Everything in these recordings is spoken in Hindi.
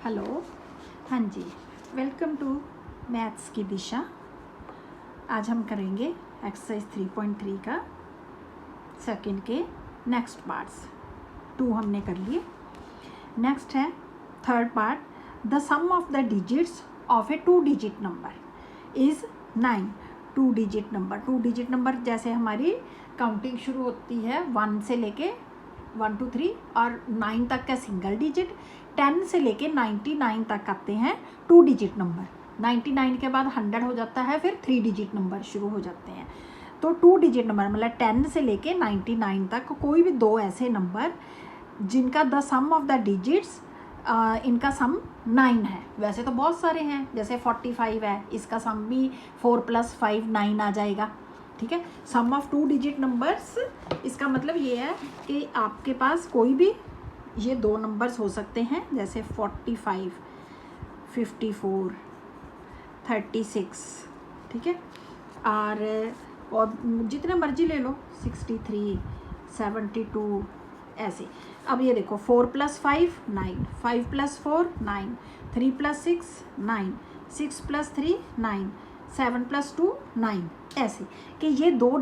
हेलो। हाँ जी, वेलकम टू मैथ्स की दिशा। आज हम करेंगे एक्सरसाइज 3.3 का सेकंड के नेक्स्ट पार्ट्स। 2 हमने कर लिए। नेक्स्ट है third part, the sum of the digits of a 2 digit number is 9। 2 digit number जैसे हमारी काउंटिंग शुरू होती है 1 से लेके 1 2 3 और 9 तक का सिंगल डिजिट, 10 से लेके 99 तक आते हैं 2 डिजिट नंबर। 99 के बाद 100 हो जाता है, फिर 3 डिजिट नंबर शुरू हो जाते हैं। तो 2 डिजिट नंबर मतलब 10 से लेके 99 तक कोई भी 2 ऐसे नंबर जिनका the sum of the digits इनका सम 9 है। वैसे तो बहुत सारे हैं, जैसे 45 है, इसका सम भी 4 + 5 9 आ जाएगा। ठीक है, सम ऑफ 2 डिजिट नंबर्स, इसका मतलब ये है कि आपके पास कोई भी ये 2 नंबर्स हो सकते हैं, जैसे 45 54 36। ठीक है, और जितने मर्जी ले लो, 63 72 ऐसे। अब ये देखो 4 + 5 9, 5 + 4 9, 3 + 6 9, 6 + 3 9, 7 + 2 9 ऐसे। कि ये 2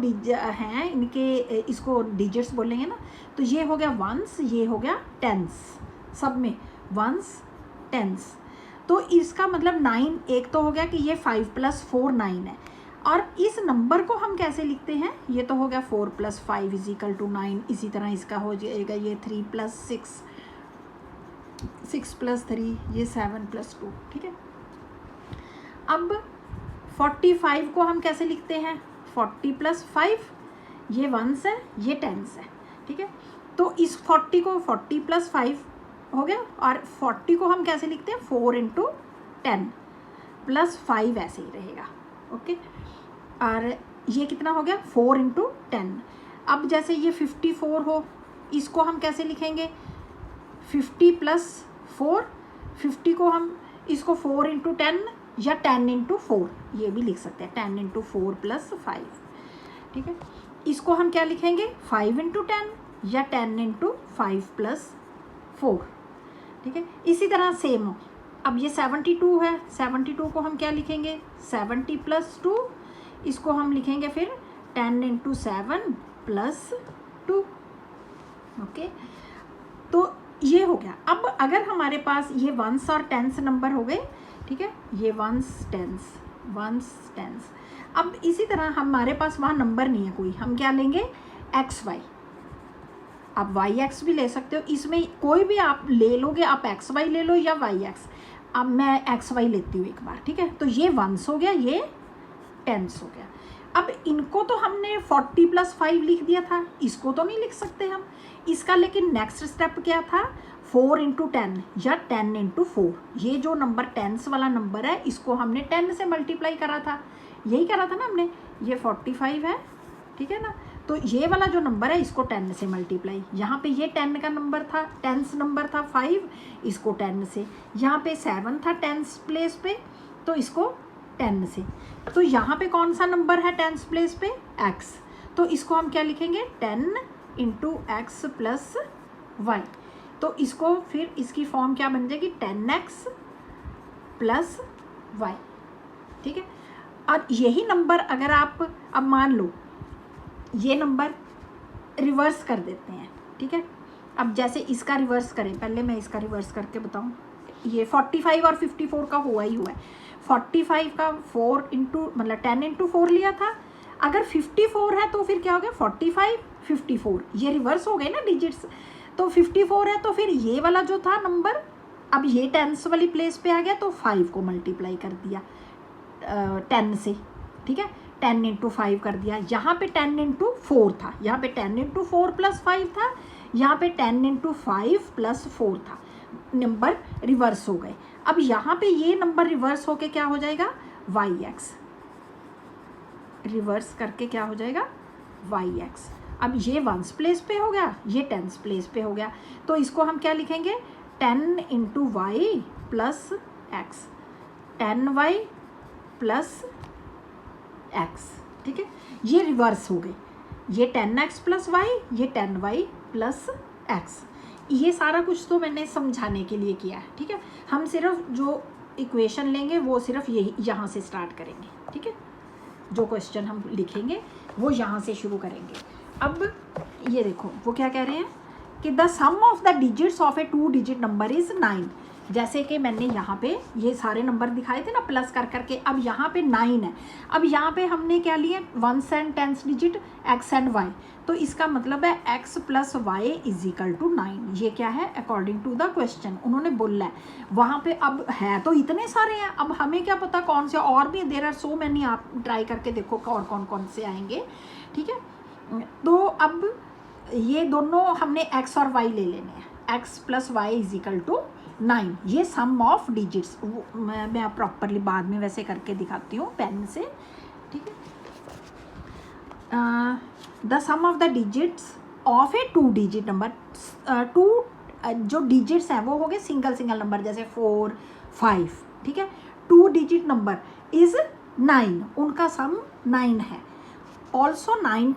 हैं, इनके इसको डिजिट्स बोलेंगे ना, तो ये हो गया वंस, ये हो गया टेंस, सब में वंस टेंस। तो इसका मतलब 9 एक तो हो गया कि ये 5 + 4 9 है। और इस नंबर को हम कैसे लिखते हैं, ये तो हो गया 4 + 5 = 9। इसी तरह इसका हो जाएगा ये 3 + 6, 6 + 3, ये 7 + 2। ठीक है, अब 45 को हम कैसे लिखते हैं, 40 + 5, ये वंस है, ये टेंस है। ठीक है, तो इस 40 को 40 + 5 हो गया, और 40 को हम कैसे लिखते हैं, 4 × 10 + 5 ऐसे ही रहेगा। ओके, और ये कितना हो गया, 4 × 10। अब जैसे ये 54 हो, इसको हम कैसे लिखेंगे, 50 + 4, 50 को हम इसको 4 × 10 या 10 × 4 ये भी लिख सकते हैं, 10 × 4 + 5। ठीक है, इसको हम क्या लिखेंगे, 5 × 10 या 10 × 5 + 4। ठीक है, इसी तरह सेम हो। अब ये 72 है, 72 को हम क्या लिखेंगे, 70 + 2, इसको हम लिखेंगे फिर 10 × 7 + 2। ओके, तो ये हो गया। अब अगर हमारे पास ये वंस और टेंस नंबर हो गए, ठीक है, ये वंस टेंस। अब इसी तरह हमारे पास वहाँ नंबर नहीं है कोई, हम क्या लेंगे, XY। आप YX भी ले सकते हो, इसमें कोई भी आप ले लोगे, आप XY ले लो या YX। अब मैं XY लेती हूँ एक बार। ठीक है, तो ये वंस हो गया, ये टेंस हो गया। अब इनको तो हमने 40 + 5 लिख दिया था, इसको तो नहीं लिख सकते हम इसका, लेकिन नेक्स्ट स्टेप क्या था, 4 × 10 या 10 × 4। ये जो नंबर टेंस वाला नंबर है, इसको हमने 10 से मल्टीप्लाई करा था, यही करा था ना हमने। ये 45 है, ठीक है ना, तो ये वाला जो नंबर है इसको 10 से मल्टीप्लाई, यहाँ पे ये 10 का नंबर था, टेंस नंबर था 5, इसको 10 से, यहाँ पे 7 था टेंस प्लेस पे, तो इसको 10 से। तो यहाँ पे कौन सा नंबर है टेंस प्लेस पे, x, तो इसको हम क्या लिखेंगे, 10 × x + y। तो इसको फिर इसकी फॉर्म क्या बन जाएगी, 10x + y। ठीक है, और यही नंबर अगर आप अब मान लो ये नंबर रिवर्स कर देते हैं। ठीक है, अब जैसे इसका रिवर्स करें, पहले मैं इसका रिवर्स करके बताऊं। ये 45 और 54 का हुआ ही हुआ है। 45 का 4 × मतलब 10 × 4 लिया था, अगर 54 है तो फिर क्या हो गया, 45 54, ये रिवर्स हो गए ना डिजिट्स। तो 54 है तो फिर ये वाला जो था नंबर, अब ये टेंस वाली प्लेस पे आ गया, तो 5 को मल्टीप्लाई कर दिया 10 से। ठीक है, 10 × 5 कर दिया, यहाँ पे 10 × 4 था, यहाँ पे 10 × 4 + 5 था, यहाँ पे 10 × 5 + 4 था, नंबर रिवर्स हो गए। अब यहाँ पे ये नंबर रिवर्स होके क्या हो जाएगा, YX, रिवर्स करके क्या हो जाएगा, YX। अब ये वंस प्लेस पे हो गया, ये टेंस प्लेस पे हो गया, तो इसको हम क्या लिखेंगे, 10 × y + x, 10y + x। ठीक है, ये रिवर्स हो गए, ये 10x + y, ये 10y + x। ये सारा कुछ तो मैंने समझाने के लिए किया है, ठीक है। हम सिर्फ जो इक्वेशन लेंगे वो सिर्फ यही यहाँ से स्टार्ट करेंगे, ठीक है। जो क्वेश्चन हम लिखेंगे वो यहाँ से शुरू करेंगे। अब ये देखो वो क्या कह रहे हैं कि the sum of the digits of a 2 digit number is 9। जैसे कि मैंने यहाँ पे ये सारे नंबर दिखाए थे ना प्लस कर करके, अब यहाँ पे 9 है। अब यहाँ पे हमने क्या लिए, 1s and 10s digit x and y, तो इसका मतलब है x plus y is equal to 9। ये क्या है, अकॉर्डिंग टू द क्वेश्चन उन्होंने बोला है वहाँ पे। अब है तो इतने सारे हैं, अब हमें क्या पता कौन से और भी, देयर आर सो मैनी, आप ट्राई करके देखो और कौन कौन से आएंगे, ठीक है। तो अब ये दोनों हमने x और y ले लेने हैं, x plus y is equal to 9। ये सम ऑफ डिजिट्स, मैं प्रॉपरली बाद में वैसे करके दिखाती हूँ पेन से, ठीक है। The sum of the digits of a 2 digit number, 2 जो डिजिट्स हैं वो हो गए सिंगल सिंगल नंबर, जैसे 4, 5, ठीक है। 2 डिजिट नंबर इज 9, उनका सम 9 है। Also 9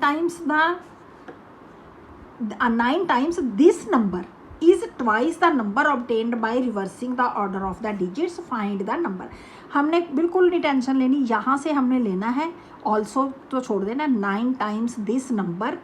times this number is twice the number obtained by reversing the order of the digits, find the number। हमने बिल्कुल नहीं टेंशन लेनी, यहाँ से हमने लेना है also तो छोड़ देना। 9 टाइम्स दिस नंबर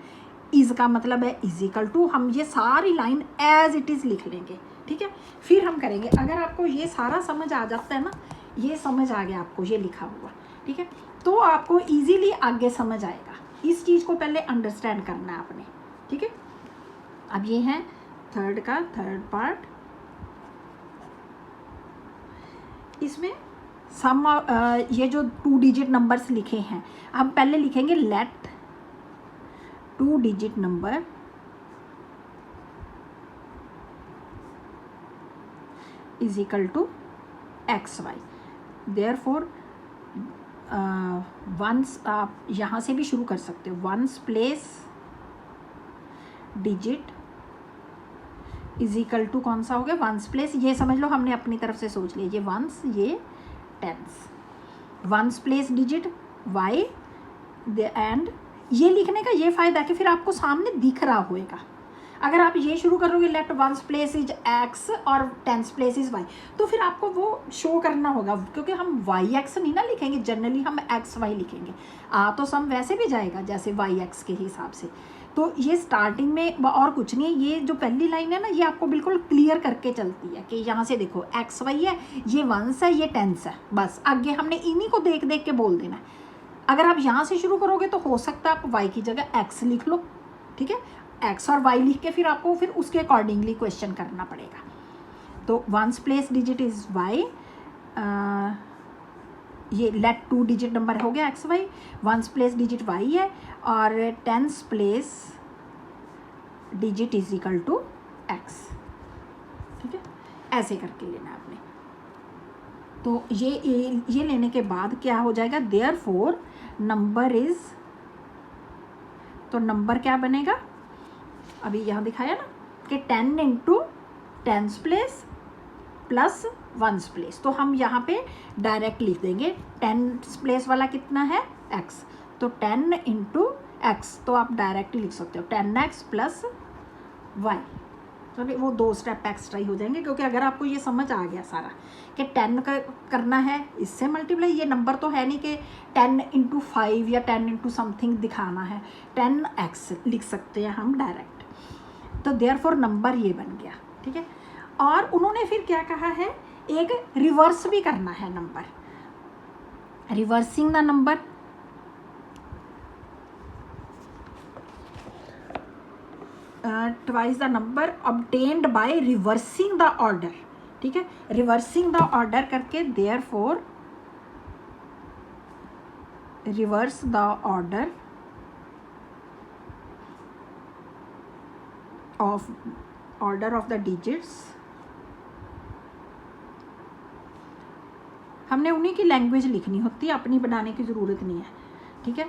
इज का मतलब है इज इक्वल टू, हम ये सारी लाइन एज इट इज़ लिख लेंगे, ठीक है। फिर हम करेंगे, अगर आपको ये सारा समझ आ जाता है ना, ये समझ आ गया आपको ये लिखा हुआ, ठीक है, तो आपको ईजीली आगे समझ आएगा। इस चीज़ को पहले अंडरस्टैंड करना है आपने, ठीक है। अब ये है थर्ड का थर्ड पार्ट। इसमें सम ये जो 2 डिजिट नंबर्स लिखे हैं, हम पहले लिखेंगे let 2 digit number is equal to x y. Therefore ones, आप यहाँ से भी शुरू कर सकते हो, ones place digit is equal to कौन सा हो गया, वंस प्लेस, ये समझ लो हमने अपनी तरफ से सोच लिया, ये वंस ये tens, ones place digit y and ये लिखने का ये फ़ायदा है कि फिर आपको सामने दिख रहा होएगा। अगर आप ये शुरू करोगे let ones place is x और टेंस प्लेस इज वाई, तो फिर आपको वो शो करना होगा, क्योंकि हम वाई एक्स नहीं ना लिखेंगे, जनरली हम एक्स वाई लिखेंगे। तो सम वैसे भी जाएगा जैसे वाई एक्स के हिसाब से। तो ये स्टार्टिंग में और कुछ नहीं है, ये जो पहली लाइन है ना ये आपको बिल्कुल क्लियर करके चलती है कि यहाँ से देखो एक्स वाई है, ये वंस है, ये टेंस है, बस आगे हमने इन्हीं को देख देख के बोल देना है। अगर आप यहाँ से शुरू करोगे तो हो सकता है आप वाई की जगह एक्स लिख लो, ठीक है। एक्स और वाई लिख के फिर आपको फिर उसके अकॉर्डिंगली क्वेश्चन करना पड़ेगा। तो ones place digit is y, ये लेट 2 डिजिट नंबर हो गया x y, ones place digit y है, और tens place digit is equal to x, ठीक है। ऐसे करके लेना आपने। तो ये लेने के बाद क्या हो जाएगा, देयरफॉर नंबर इज, तो नंबर क्या बनेगा, अभी यहाँ दिखाया ना कि 10 into tens place plus ones place, तो हम यहाँ पे डायरेक्ट लिख देंगे। टेंस प्लेस वाला कितना है x, तो 10 इंटू एक्स, तो आप डायरेक्ट लिख सकते हो 10x प्लस वाई। तो वो 2 स्टेप एक्स्ट्रा ही हो जाएंगे, क्योंकि अगर आपको ये समझ आ गया सारा कि 10 का करना है इससे मल्टीप्लाई, ये नंबर तो है नहीं कि 10 इंटू 5 या 10 इंटू समथिंग दिखाना है, 10x लिख सकते हैं हम डायरेक्ट। तो देयरफॉर नंबर ये बन गया, ठीक है। और उन्होंने फिर क्या कहा है, एक रिवर्स भी करना है number, reversing the number, twice the number obtained by reversing the order, ठीक है। रिवर्सिंग द ऑर्डर करके therefore reverse the order of the digits, हमने उन्हीं की लैंग्वेज लिखनी होती है, अपनी बनाने की ज़रूरत नहीं है, ठीक है।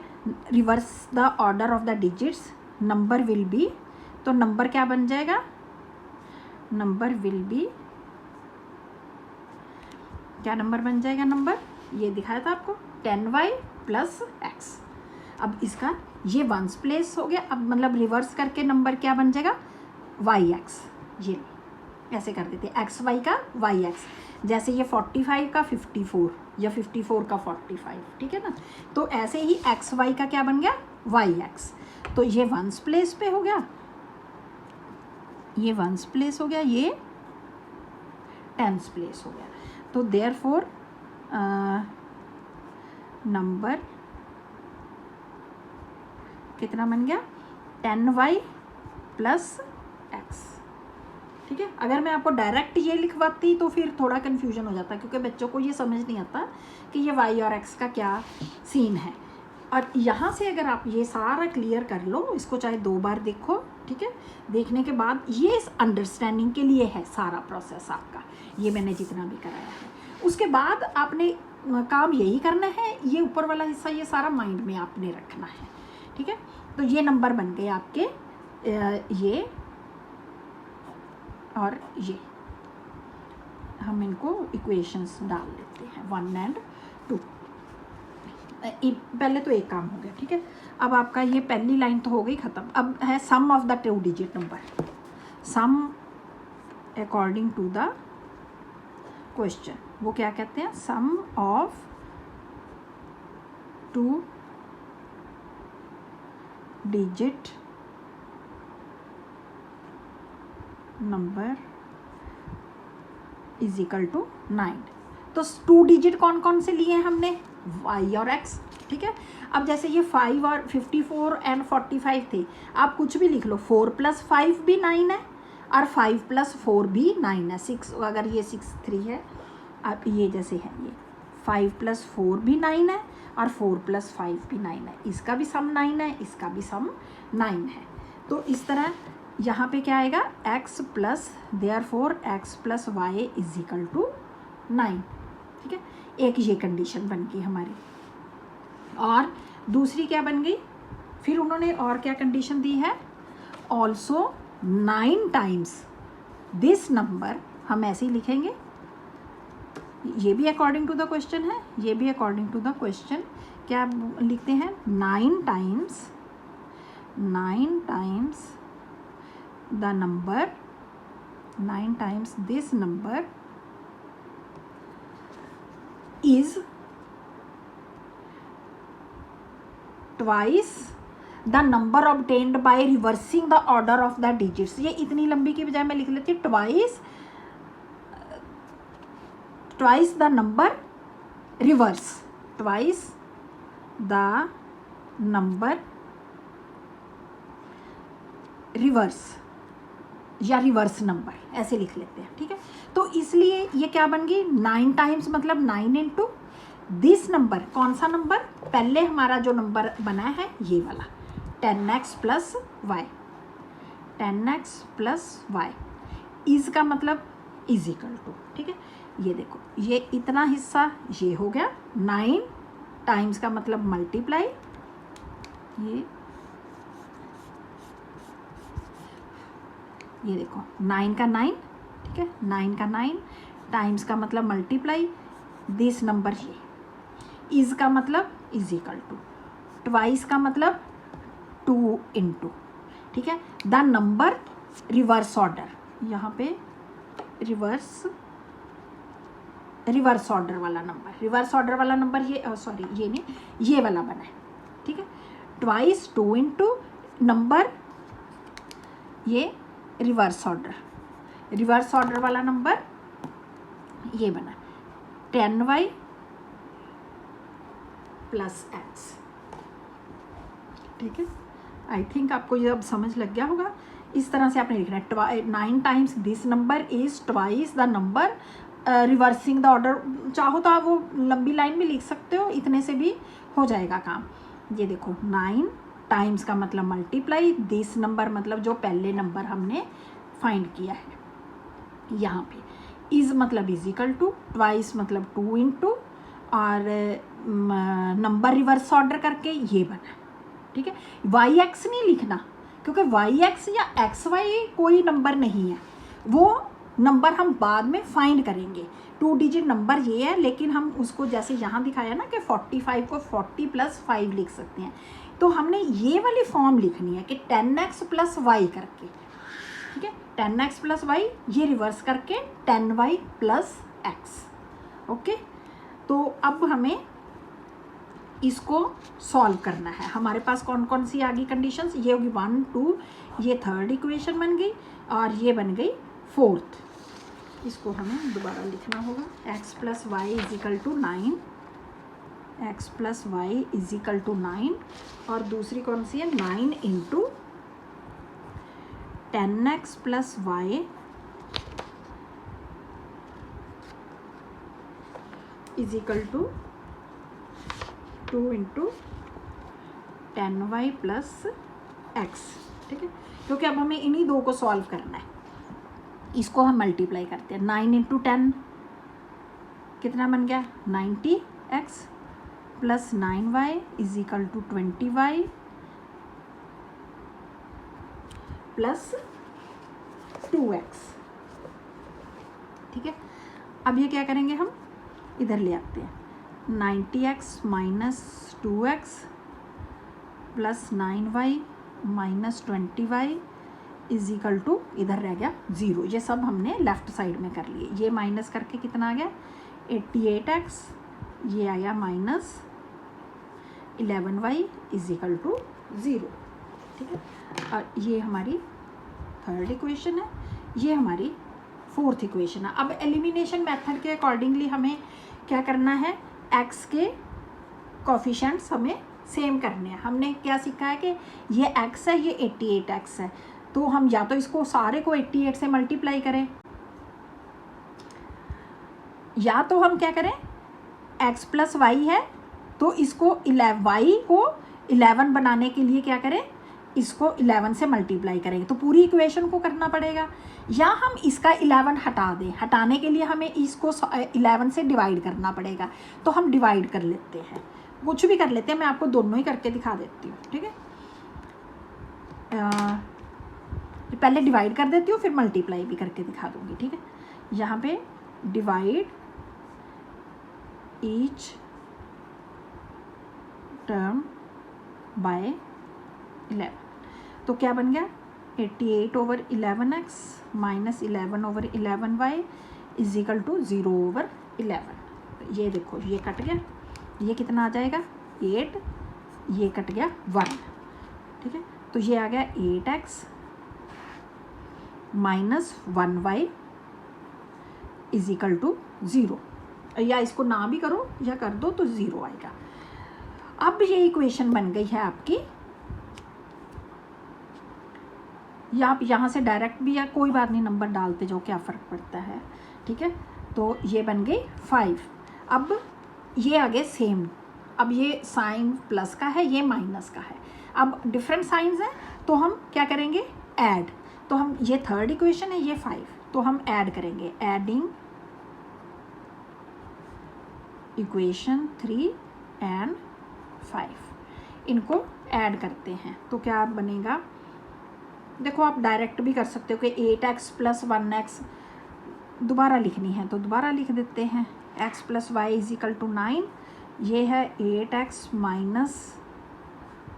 Reverse the order of the digits, number will be, तो नंबर क्या बन जाएगा, नंबर विल बी, क्या नंबर बन जाएगा, नंबर ये दिखाया था आपको 10y प्लस x। अब इसका ये वंस प्लेस हो गया, अब मतलब रिवर्स करके नंबर क्या बन जाएगा yx, ये ऐसे कर देते हैं, एक्स वाई का वाई एक्स, जैसे ये 45 का 54 या 54 का 45, ठीक है ना। तो ऐसे ही एक्स वाई का क्या बन गया, वाई एक्स। तो ये वंस प्लेस पे हो गया, ये वंस प्लेस हो गया, ये टेंस प्लेस हो गया। तो देयरफॉर नंबर कितना बन गया, 10y प्लस एक्स, ठीक है। अगर मैं आपको डायरेक्ट ये लिखवाती तो फिर थोड़ा कन्फ्यूजन हो जाता, क्योंकि बच्चों को ये समझ नहीं आता कि ये y और x का क्या सीन है। और यहाँ से अगर आप ये सारा क्लियर कर लो, इसको चाहे 2 बार देखो, ठीक है। देखने के बाद ये इस अंडरस्टैंडिंग के लिए है सारा प्रोसेस आपका, ये मैंने जितना भी कराया है। उसके बाद आपने काम यही करना है, ये ऊपर वाला हिस्सा ये सारा माइंड में आपने रखना है, ठीक है। तो ये नंबर बन गए आपके ये और ये, हम इनको इक्वेशंस डाल लेते हैं 1 and 2। पहले तो एक काम हो गया, ठीक है। अब आपका ये पहली लाइन तो हो गई ख़त्म। अब है sum of the 2 digit number, sum according to the question, वो क्या कहते हैं, sum of 2 digit number is equal to 9। तो 2 डिजिट कौन कौन से लिए हैं हमने, y और x, ठीक है। अब जैसे ये 5 और 54 एंड 45 थे, आप कुछ भी लिख लो, 4 + 5 भी 9 है और 5 + 4 भी 9 है, 6 अगर ये 6 3 है, अब ये जैसे है ये 5 + 4 भी 9 है और 4 + 5 भी 9 है, इसका भी सम 9 है, इसका भी सम 9 है। तो इस तरह यहाँ पे क्या आएगा, x plus therefore x + y is equal to 9, ठीक है। एक ये कंडीशन बन गई हमारी। और दूसरी क्या बन गई, फिर उन्होंने और क्या कंडीशन दी है, ऑल्सो 9 टाइम्स दिस नंबर, हम ऐसे ही लिखेंगे, ये भी अकॉर्डिंग टू द क्वेश्चन है, ये भी अकॉर्डिंग टू द क्वेश्चन, क्या लिखते हैं, 9 times the number, 9 times this number is twice the number obtained by reversing the order of the digits। ये इतनी लंबी की बजाय मैं लिख लेती हूँ twice the number reverse, twice the number reverse या रिवर्स नंबर, ऐसे लिख लेते हैं, ठीक है। तो इसलिए ये क्या बन गई, 9 टाइम्स मतलब 9 इंटू दिस नंबर, कौन सा नंबर, पहले हमारा जो नंबर बना है ये वाला 10x + y, 10x + y is का मतलब इज इक्वल टू, ठीक है। ये देखो, ये इतना हिस्सा ये हो गया, 9 टाइम्स का मतलब मल्टीप्लाई, ये देखो 9 का 9, ठीक है, 9 का 9 टाइम्स का मतलब मल्टीप्लाई, दिस नंबर ये, इज का मतलब इज इक्वल टू, ट्वाइस का मतलब 2 इंटू, ठीक है, द नंबर रिवर्स ऑर्डर, यहाँ पे रिवर्स ऑर्डर वाला नंबर, रिवर्स ऑर्डर वाला नंबर ये सॉरी ये नहीं, ये वाला बना है, ठीक है। ट्वाइस 2 इंटू नंबर ये रिवर्स ऑर्डर वाला नंबर ये बना 10y + x, ठीक है। आई थिंक आपको ये अब समझ लग गया होगा। इस तरह से आपने लिखना है, 9 times this number is twice the number reversing the order. चाहो तो आप वो लंबी लाइन भी लिख सकते हो, इतने से भी हो जाएगा काम। ये देखो 9 टाइम्स का मतलब मल्टीप्लाई, दिस नंबर मतलब जो पहले नंबर हमने फाइंड किया है, यहाँ पे इज मतलब इज इक्वल टू, ट्वाइस मतलब 2 इंटू और नंबर रिवर्स ऑर्डर करके ये बना, ठीक है। वाई एक्स नहीं लिखना, क्योंकि वाई एक्स या एक्स वाई कोई नंबर नहीं है, वो नंबर हम बाद में फाइंड करेंगे। 2 डिजिट नंबर ये है, लेकिन हम उसको जैसे यहाँ दिखाया ना कि 45 को 40 + 5 लिख सकते हैं, तो हमने ये वाली फॉर्म लिखनी है कि 10x + y करके, ठीक है, 10x प्लस वाई, ये रिवर्स करके 10y प्लस एक्स। ओके, तो अब हमें इसको सॉल्व करना है। हमारे पास कौन कौन सी आ गई कंडीशंस, ये होगी 1 2, ये थर्ड इक्वेशन बन गई और ये बन गई फोर्थ। इसको हमें दोबारा लिखना होगा, x plus y is equal to 9, x plus y is equal to 9, और दूसरी कौन सी है 9 into 10x plus y is equal to 2 into 10y plus x. ठीक है, क्योंकि अब हमें इन्हीं दो को सॉल्व करना है। इसको हम मल्टीप्लाई करते हैं, 9 इंटू 10 कितना बन गया 90x plus 9y is equal to 20y plus 2x। ठीक है, अब ये क्या करेंगे, हम इधर ले आते हैं, 90x minus 2x plus 9y minus 20y is equal to, इधर रह गया 0। ये सब हमने लेफ्ट साइड में कर लिए। ये माइनस करके कितना आ गया 88x, ये आया minus 11y is equal to 0। ठीक है, और ये हमारी थर्ड इक्वेशन है, ये हमारी फोर्थ इक्वेशन है। अब एलिमिनेशन मेथड के अकॉर्डिंगली हमें क्या करना है, x के कोफिशिएंट्स हमें सेम करने हैं। हमने क्या सीखा है कि ये x है, ये 88x है, तो हम या तो इसको सारे को 88 से मल्टीप्लाई करें, या तो हम क्या करें, x प्लस वाई है तो इसको y को 11 बनाने के लिए क्या करें, इसको 11 से मल्टीप्लाई करेंगे, तो पूरी इक्वेशन को करना पड़ेगा। या हम इसका 11 हटा दें, हटाने के लिए हमें इसको 11 से डिवाइड करना पड़ेगा, तो हम डिवाइड कर लेते हैं, कुछ भी कर लेते हैं, मैं आपको दोनों ही करके दिखा देती हूँ। ठीक है, पहले डिवाइड कर देती हूँ, फिर मल्टीप्लाई भी करके दिखा दूँगी। ठीक है, यहाँ पे डिवाइड ईच टर्म बाय 11, तो क्या बन गया 88 over 11x minus 11 over 11y is equal to 0 over 11। ये देखो, ये कट गया, ये कितना आ जाएगा 8, ये कट गया 1। ठीक है, तो ये आ गया 8x minus 1y is equal to 0, या इसको ना भी करो या कर दो तो 0 आएगा। अब ये इक्वेशन बन गई है आपकी, या आप यहाँ से डायरेक्ट भी, या कोई बात नहीं नंबर डालते जाओ, क्या फ़र्क पड़ता है। ठीक है, तो ये बन गई 5। अब ये आगे सेम, अब ये साइन प्लस का है, ये माइनस का है, अब डिफरेंट साइंस हैं, तो हम क्या करेंगे ऐड, तो हम ये थर्ड इक्वेशन है, ये 5, तो हम ऐड करेंगे, एडिंग इक्वेशन 3 एंड 5, इनको ऐड करते हैं तो क्या बनेगा, देखो आप डायरेक्ट भी कर सकते हो कि 8x प्लस 1x दोबारा लिखनी है तो दोबारा लिख देते हैं, x plus y is equal to 9, ये है 8x minus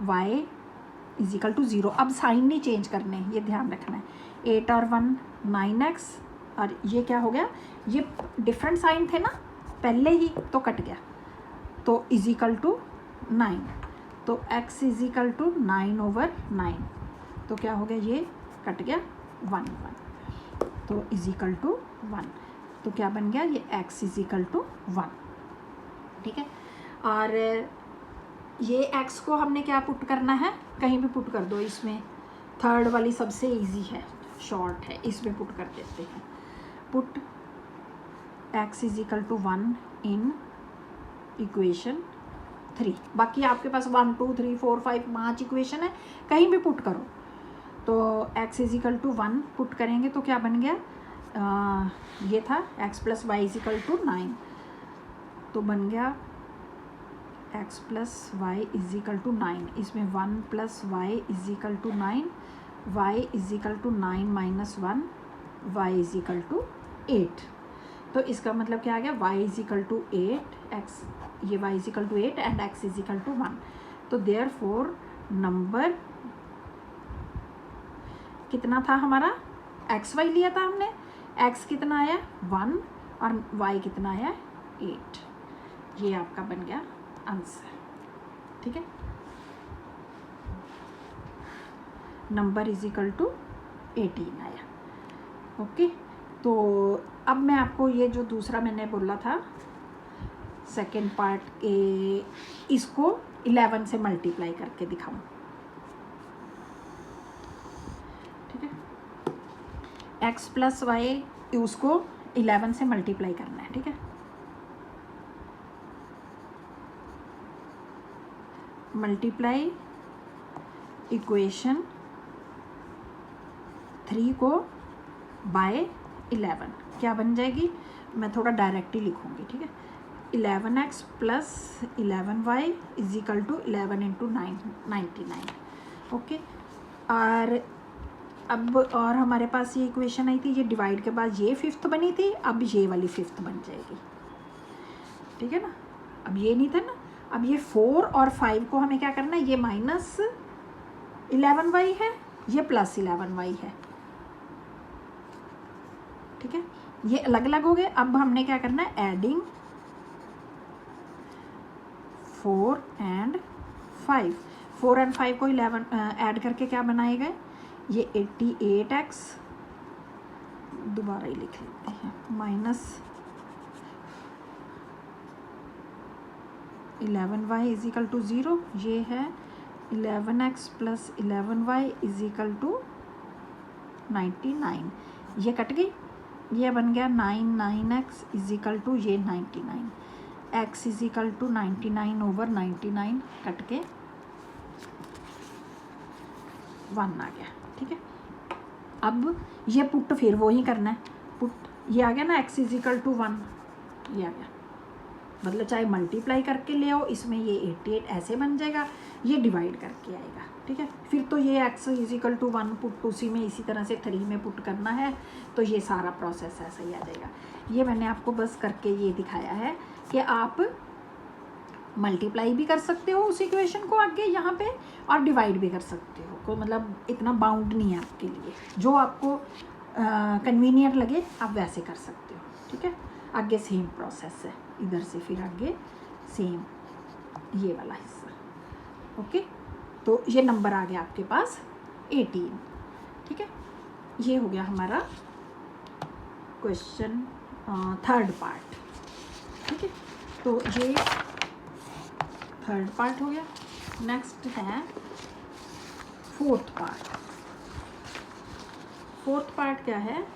y is equal to 0। अब साइन नहीं चेंज करने, ये ध्यान रखना है, 8 और 1 9x, और ये क्या हो गया, ये डिफरेंट साइन थे ना पहले ही, तो कट गया, तो इज इक्वल टू 9, तो x is equal to 9 over 9, तो क्या हो गया, ये कट गया 1 1, तो इज इक्वल टू 1, तो क्या बन गया, ये x इज इक्वल टू 1। ठीक है, और ये x को हमने क्या पुट करना है, कहीं भी पुट कर दो, इसमें थर्ड वाली सबसे इजी है, शॉर्ट है, इसमें पुट कर देते हैं, put x is equal to 1 in equation 3। बाकी आपके पास 1 2 3 4 5 5 इक्वेशन है, कहीं भी पुट करो, तो x is equal to 1 put करेंगे तो क्या बन गया, ये था x plus y is equal to 9, तो बन गया x plus y is equal to 9, इसमें 1 plus y is equal to 9, y is equal to 9 minus 1, y is equal to 8, तो इसका मतलब क्या आ गया, y is equal to 8, x, ये y is equal to 8 and x is equal to 1, तो देयरफॉर नंबर कितना था हमारा एक्स वाई लिया था हमने, एक्स कितना आया 1 और वाई कितना आया 8। ये आपका बन गया आंसर। ठीक है, नंबर इज इक्वल टू 18 आया। ओके, तो अब मैं आपको ये जो दूसरा मैंने बोला था सेकेंड पार्ट इसको 11 से मल्टीप्लाई करके दिखाऊं। ठीक है, x प्लस वाई उसको 11 से मल्टीप्लाई करना है। ठीक है, मल्टीप्लाई इक्वेशन 3 को बाय 11 क्या बन जाएगी, मैं थोड़ा डायरेक्टली लिखूंगी। ठीक है, 11x plus 11y is equal to 11 into 99। Okay, और अब और हमारे पास ये इक्वेशन आई थी, ये डिवाइड के बाद ये फिफ्थ बनी थी, अब ये वाली फिफ्थ बन जाएगी। ठीक है ना, अब ये नहीं था ना, अब ये 4 और 5 को हमें क्या करना है, ये माइनस 11y है, ये प्लस 11y है। ठीक है, ये अलग अलग हो गए। अब हमने क्या करना है, एडिंग 4 and 5, 4 and 5 को 11 ऐड करके क्या बनाएगा, ये 88x, दोबारा ही लिख लेते हैं, minus 11y is equal to 0। ये है 11x plus 11y is equal to 99। ये कट गई, ये बन गया 9x इज इक्वल टू ये 99, x is equal to 99 over 99 cut के 1 आ गया। ठीक है, अब ये पुट फिर वो ही करना है, पुट ये आ गया ना, x इज इक्वल टू 1, ये आ गया, मतलब चाहे मल्टीप्लाई करके ले आओ, इसमें ये 88 ऐसे बन जाएगा, ये डिवाइड करके आएगा। ठीक है, फिर तो ये x is equal to 1 put उसी में इसी तरह से 3 में पुट करना है, तो ये सारा प्रोसेस ऐसा ही आ जाएगा। ये मैंने आपको बस करके ये दिखाया है कि आप मल्टीप्लाई भी कर सकते हो उस इक्वेशन को आगे यहाँ पे, और डिवाइड भी कर सकते हो, कोई मतलब इतना बाउंड नहीं है आपके लिए, जो आपको कन्वीनियंट लगे आप वैसे कर सकते हो। ठीक है, आगे सेम प्रोसेस है, इधर से फिर आगे सेम ये वाला हिस्सा। ओके, तो ये नंबर आ गया आपके पास 18। ठीक है, ये हो गया हमारा क्वेश्चन थर्ड पार्ट। ठीक है, तो ये थर्ड पार्ट हो गया। नेक्स्ट है फोर्थ पार्ट। फोर्थ पार्ट क्या है,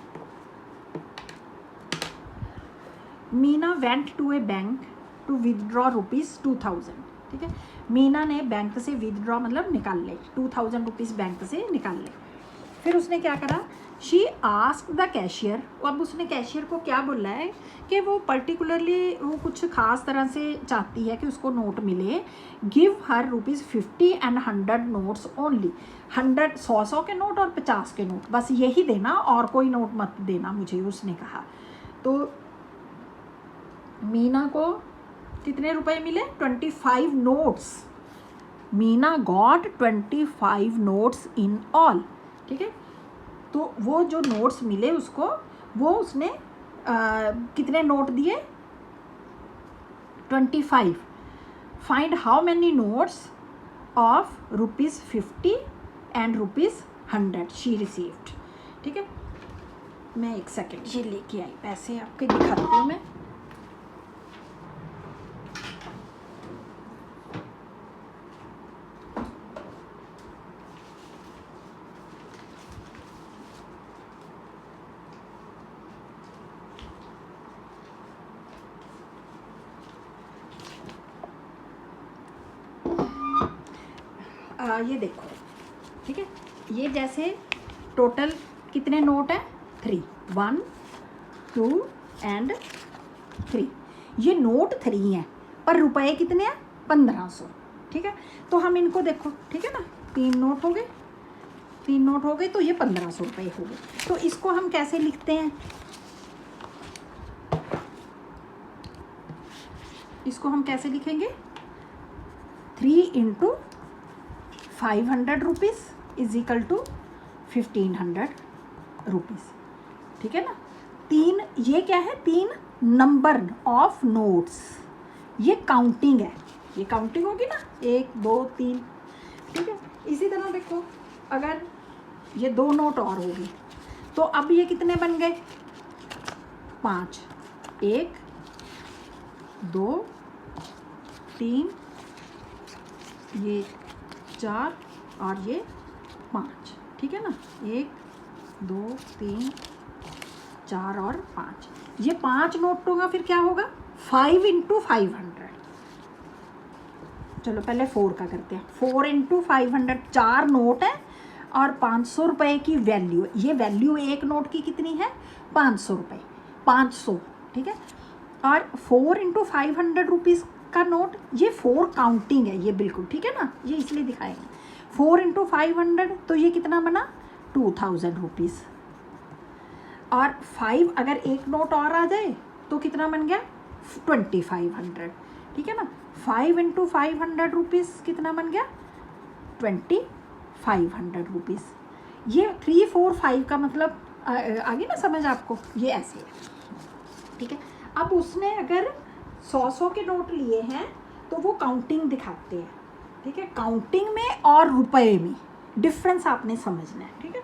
Meena went to a bank to withdraw ₹2000। ठीक है, मीना ने बैंक से विदड्रॉ मतलब निकाल ले, 2000 रुपीज़ बैंक से निकाल ले। फिर उसने क्या करा, शी आस्क्ड द कैशियर, अब उसने कैशियर को क्या बोला है कि वो पर्टिकुलरली वो कुछ खास तरह से चाहती है कि उसको नोट मिले, give her ₹50 and 100 notes only, 100 के नोट और 50 के नोट, बस यही देना और कोई नोट मत देना मुझे, उसने कहा। तो मीना को कितने रुपए मिले, 25 notes. Meena got 25 notes in all. ठीक है, तो वो जो नोट्स मिले उसको, वो उसने कितने नोट दिए, 25। Find how many notes of ₹50 and ₹100 she received. ठीक है, मैं एक सेकेंड ये लेके आई, पैसे आपके दिखाती हूँ मैं। ये देखो, ठीक है, ये जैसे टोटल कितने नोट हैं, 3, 1 2 and 3। ये नोट 3 हैं पर रुपए कितने हैं, 1500। ठीक है, तो हम इनको देखो, ठीक है ना, 3 नोट हो गए, 3 नोट हो गए, तो ये 1500 रुपये हो गए। तो इसको हम कैसे लिखते हैं, इसको हम कैसे लिखेंगे, 3 × 500 rupees is equal to 1500। Rupees, ठीक है ना। 3 ये क्या है, 3 नंबर ऑफ नोट्स, ये काउंटिंग है, ये काउंटिंग होगी ना, 1 2 3, ठीक है। इसी तरह देखो अगर ये 2 नोट और होगी तो अब ये कितने बन गए, 5, 1 2 3, ये 4 और ये 5, ठीक है ना, 1 2 3 4 और 5, ये 5 नोट होगा, फिर क्या होगा 5 × 500। चलो पहले 4 का करते हैं, 4 × 500, 4 नोट है और 500 रुपये की वैल्यू, ये वैल्यू एक नोट की कितनी है, 500 रुपये, 500, ठीक है। और 4 × 500 रुपीज़ का नोट, ये 4 काउंटिंग है, ये बिल्कुल ठीक है ना, ये इसलिए दिखाएंगे। 4 × 500 तो ये कितना बना, 2000 रुपीज़। और 5 अगर एक नोट और आ जाए तो कितना बन गया, 2500, ठीक है ना। 5 × 500 रुपीज़ कितना बन गया, 2500 रुपीज़। ये 3 4 5 का मतलब आगे ना समझ आपको, ये ऐसे है, ठीक है। अब उसने अगर 100 के नोट लिए हैं तो वो काउंटिंग दिखाते हैं, ठीक है। काउंटिंग में और रुपए में डिफरेंस आपने समझना है, ठीक है।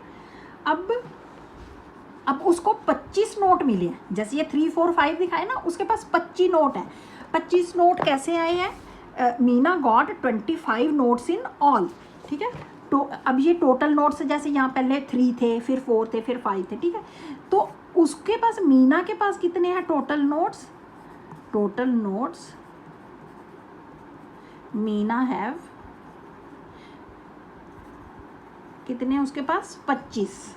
अब उसको 25 नोट मिले हैं, जैसे ये 3 4 5 दिखाए ना, उसके पास 25 नोट है। 25 नोट कैसे आए हैं, Meena got 25 notes in all, ठीक है। तो अब ये टोटल नोट्स, जैसे यहाँ पहले 3 थे, फिर 4 थे, फिर 5 थे, ठीक है। तो उसके पास, मीना के पास कितने हैं total notes, total notes Meena have, कितने हैं उसके पास, 25।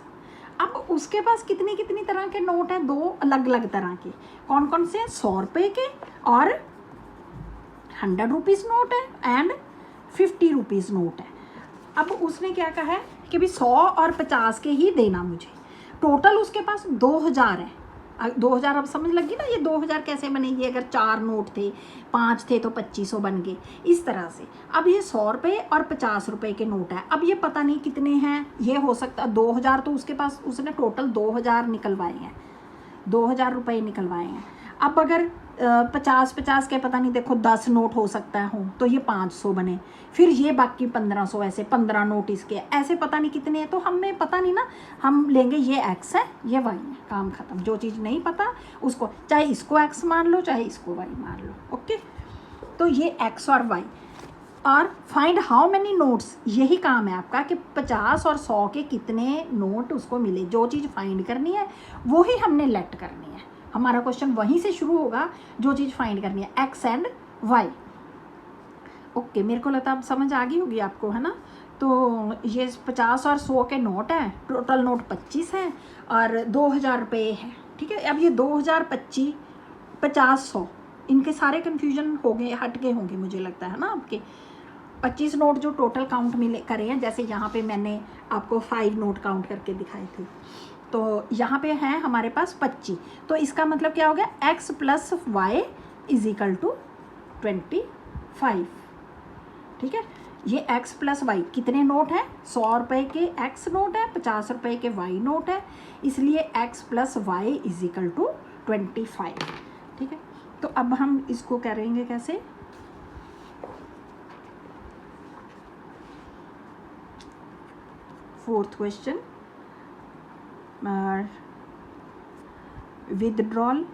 अब उसके पास कितनी कितनी तरह के नोट हैं, 2 अलग अलग तरह के, कौन कौन से हैं, 100 रुपये के और 100 रुपीज़ नोट है एंड 50 रुपीज़ नोट है। अब उसने क्या कहा है कि भी 100 और 50 के ही देना मुझे, टोटल उसके पास 2000 है। 2000 अब समझ लगी ना, ये 2000 कैसे बने, ये अगर 4 नोट थे, 5 थे तो 2500 बन गए, इस तरह से। अब ये 100 रुपये और 50 रुपये के नोट है, अब ये पता नहीं कितने हैं, ये हो सकता 2000, तो उसके पास उसने टोटल 2000 निकलवाए हैं, 2000 रुपये निकलवाए हैं। अब अगर 50 के पता नहीं, देखो 10 नोट हो सकता है हो, तो ये 500 बने, फिर ये बाकी 1500, ऐसे 15 नोट इसके, ऐसे पता नहीं कितने हैं। तो हमें पता नहीं ना, हम लेंगे ये x है, ये y है, काम खत्म। जो चीज़ नहीं पता उसको, चाहे इसको x मान लो, चाहे इसको y मान लो, ओके। तो ये x और y, और फाइंड हाउ मैनी नोट्स, यही काम है आपका कि 50 और 100 के कितने नोट उसको मिले। जो चीज़ फाइंड करनी है वो ही हमने लेट करनी है, हमारा क्वेश्चन वहीं से शुरू होगा, जो चीज़ फाइंड करनी है, x एंड y। ओके, मेरे को लगता है अब समझ आ गई होगी आपको, है ना। तो ये 50 और 100 के नोट हैं, टोटल नोट 25 हैं और 2000 रुपये है, ठीक है। अब ये 2000 25 50 100, इनके सारे कन्फ्यूजन हो गए, हट गए होंगे मुझे लगता है ना आपके। 25 नोट जो टोटल काउंट मिले करे हैं, जैसे यहाँ पे मैंने आपको 5 नोट काउंट करके दिखाए थे, तो यहाँ पे हैं हमारे पास 25। तो इसका मतलब क्या हो गया, x + y = 25, ठीक है। ये x + y कितने नोट हैं, 100 रुपये के x नोट है, 50 रुपये के y नोट है, इसलिए x + y = 25, ठीक है। तो अब हम इसको करेंगे कैसे, fourth question, withdrawal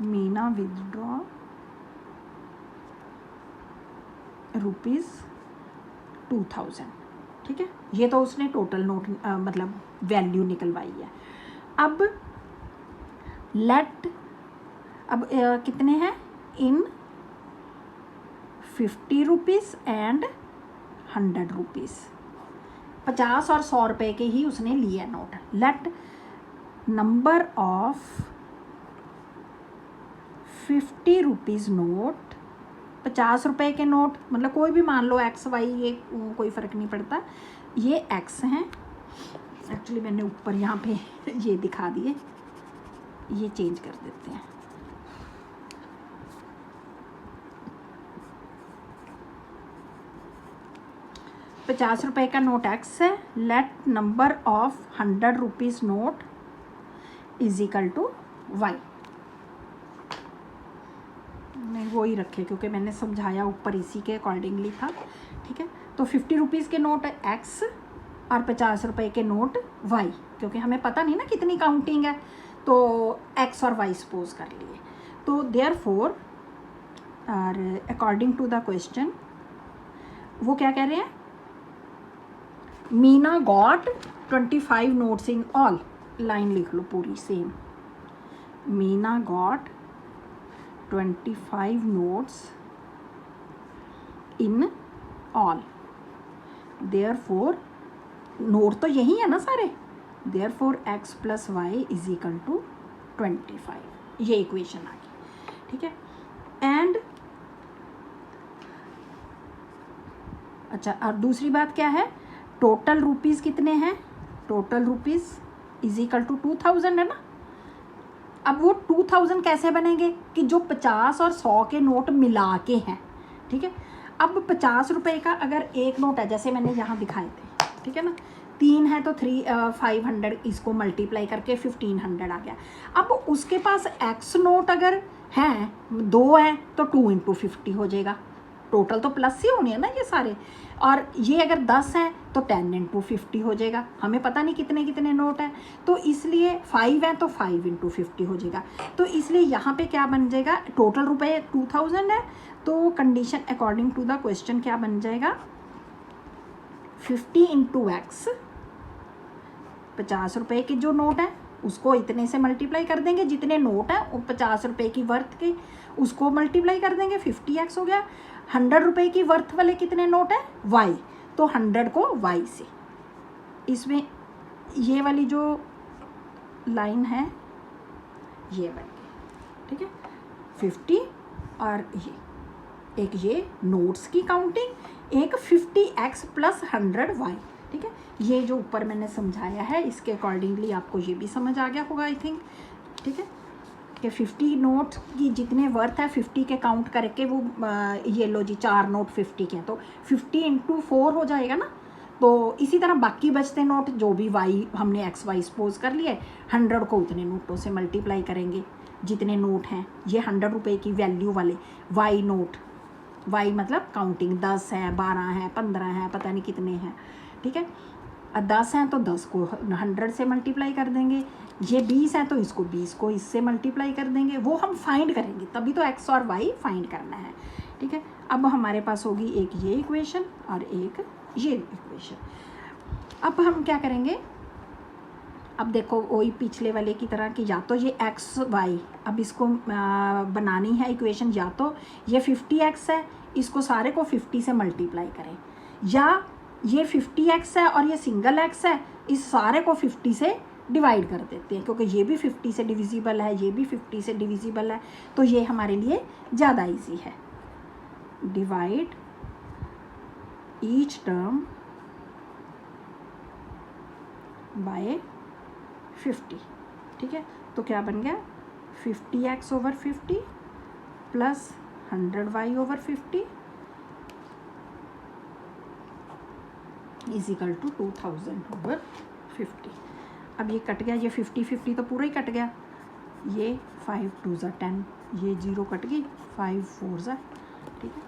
Meena withdraw ₹2000, ठीक है। ये तो उसने टोटल नोट मतलब वैल्यू निकलवाई है। अब लेट, अब कितने हैं, इन 50 रुपीज़ एंड 100 रुपीज़, 50 और 100 रुपये के ही उसने लिए note. Late number of 50 rupees note, 50 रुपये के नोट, मतलब कोई भी मान लो x y, ये कोई फ़र्क नहीं पड़ता, ये x हैं। एक्चुअली मैंने ऊपर यहाँ पे ये दिखा दिए, ये चेंज कर देते हैं। ₹50 का नोट x है, let number of 100 rupees note is equal to y। नहीं वो ही रखे क्योंकि मैंने समझाया ऊपर इसी के अकॉर्डिंगली था, ठीक है। तो 50 रुपीज़ के नोट x और ₹50 के नोट y, क्योंकि हमें पता नहीं ना कितनी काउंटिंग है, तो x और y सपोज कर लिए। तो देयरफॉर और अकॉर्डिंग टू द क्वेश्चन वो क्या कह रहे हैं, Meena got 25 notes in all. Line लिख लो पूरी same, Meena got 25 notes in all. Therefore note तो यही है ना सारे, therefore x plus y is equal to 25। ये इक्वेशन आ गई, ठीक है। एंड अच्छा, और दूसरी बात क्या है, टोटल रुपीज़ कितने हैं, total rupees is equal to 2000 है ना। अब वो 2000 कैसे बनेंगे कि जो 50 और 100 के नोट मिला के हैं, ठीक है। अब ₹50 का अगर एक नोट है, जैसे मैंने यहाँ दिखाए थे, ठीक है ना, 3 है तो 500 इसको मल्टीप्लाई करके 1500 आ गया। अब उसके पास x नोट अगर हैं 2 हैं तो 2 × 50 हो जाएगा, टोटल तो प्लस ही होने हैं ना ये सारे। और ये अगर 10 है तो 10 × 50 हो जाएगा, हमें पता नहीं कितने कितने नोट हैं, तो इसलिए 5 है तो 5 × 50 हो जाएगा। तो इसलिए यहाँ पे क्या बन जाएगा, टोटल रुपए 2000 है, तो condition according to the question क्या बन जाएगा, 50 × x, ₹50 के जो नोट है उसको इतने से मल्टीप्लाई कर देंगे, जितने नोट हैं वो ₹50 की वर्थ के उसको मल्टीप्लाई कर देंगे, 50x हो गया। ₹100 की वर्थ वाले कितने नोट हैं, y, तो 100 को y से, इसमें ये वाली जो लाइन है ये बन गई, ठीक है। 50 और एक ये नोट्स की काउंटिंग, एक 50x प्लस 100y, ठीक है। ये जो ऊपर मैंने समझाया है इसके अकॉर्डिंगली आपको ये भी समझ आ गया होगा आई थिंक, ठीक है, कि 50 नोट की जितने वर्थ है 50 के काउंट करके वो ये लो जी 4 नोट 50 के हैं तो 50 × 4 हो जाएगा ना। तो इसी तरह बाकी बचते नोट जो भी वाई हमने XY सपोज कर लिए, 100 को उतने नोटों से मल्टीप्लाई करेंगे जितने नोट हैं। ये ₹100 की वैल्यू वाले वाई नोट, वाई मतलब काउंटिंग 10 है, 12 है, 15 है, पता नहीं कितने हैं, ठीक है। 10 हैं तो 10 को 100 से मल्टीप्लाई कर देंगे, ये 20 है तो इसको 20 को इससे मल्टीप्लाई कर देंगे, वो हम फाइंड करेंगे, तभी तो x और y फाइंड करना है, ठीक है। अब हमारे पास होगी एक ये इक्वेशन और एक ये इक्वेशन। अब हम क्या करेंगे, अब देखो वही पिछले वाले की तरह कि या तो ये x y, अब इसको बनानी है इक्वेशन, या तो ये 50x है इसको सारे को 50 से मल्टीप्लाई करें, या ये 50x है और ये सिंगल x है इस सारे को 50 से डिवाइड कर देते हैं, क्योंकि ये भी 50 से डिविजिबल है, ये भी 50 से डिविजिबल है, तो ये हमारे लिए ज़्यादा इजी है। डिवाइड ईच टर्म बाय 50, ठीक है। तो क्या बन गया, 50x/50 plus 100y/50 is equal to 2000/50। अब ये कट गया, ये 50 तो पूरा ही कट गया, ये 5 × 2 = 10, ये 0 कट गई, 5 × 4 = ठीक है।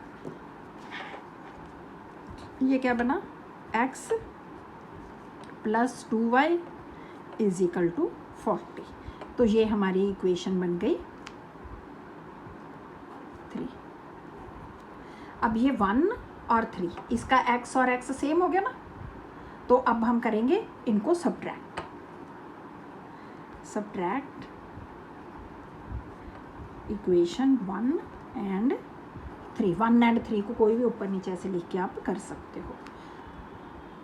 ये क्या बना, x plus 2y is equal to 40। तो ये हमारी इक्वेशन बन गई 3। अब ये 1 और 3, इसका x और x सेम हो गया ना, तो अब हम करेंगे इनको सब्ट्रैक्ट इक्वेशन 1 एंड 3। 1 एंड 3 को कोई भी ऊपर नीचे ऐसे लिख के आप कर सकते हो।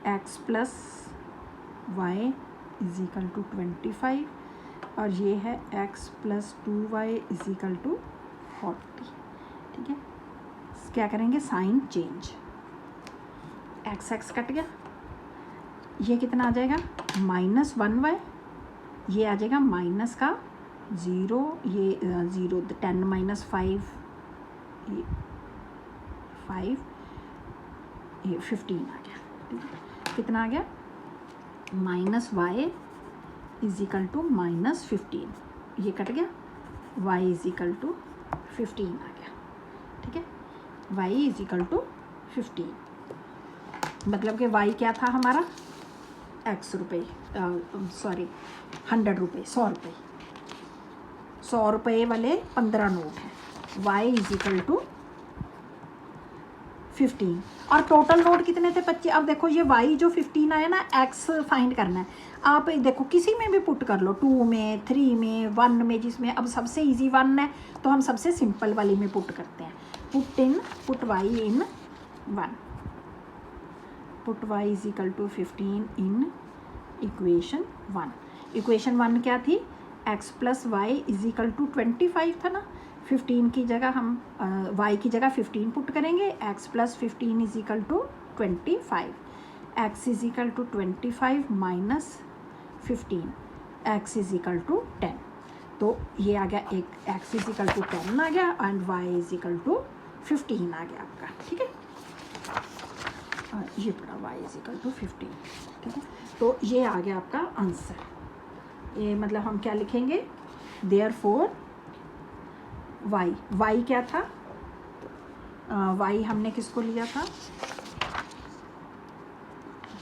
x plus y is equal to 25 और ये है x plus 2y is equal to 40, ठीक है। क्या करेंगे, साइन चेंज, x कट गया, ये कितना आ जाएगा -1y, ये आ जाएगा माइनस का 0, ये 0 10 - 5 ये 5, ये 15 आ गया, कितना आ गया, minus y is equal to minus 15, ये कट गया, y इज इक्वल टू 15 आ गया, ठीक है। y इज इक्वल टू 15, मतलब कि y क्या था हमारा, x रुपये, सॉरी 100 रुपये, 100 रुपये, 100 रुपये वाले 15 नोट हैं, y इज इक्वल टू 15, और टोटल नोट कितने थे 25। अब देखो ये y जो 15 आया ना, x फाइंड करना है। आप देखो किसी में भी पुट कर लो, 2 में, 3 में, 1 में, जिसमें अब सबसे इजी 1 है तो हम सबसे सिंपल वाली में पुट करते हैं। Put y in 1, put y is equal to 15 in equation 1। Equation 1 क्या थी, x plus y is equal to 25 था ना, 15 की जगह हम y की जगह 15 पुट करेंगे, x plus 15 is equal to 25, x is equal to 25 minus 15, x is equal to 10, तो ये आ गया, एक x इज इक्वल टू 10 आ गया and y is equal to 15 आ गया आपका, ठीक है। और ये पड़ा y इज इक्वल टू 15, ठीक है। तो ये आ गया आपका आंसर। ये मतलब हम क्या लिखेंगे, देयरफॉर y क्या था, y हमने किसको लिया था,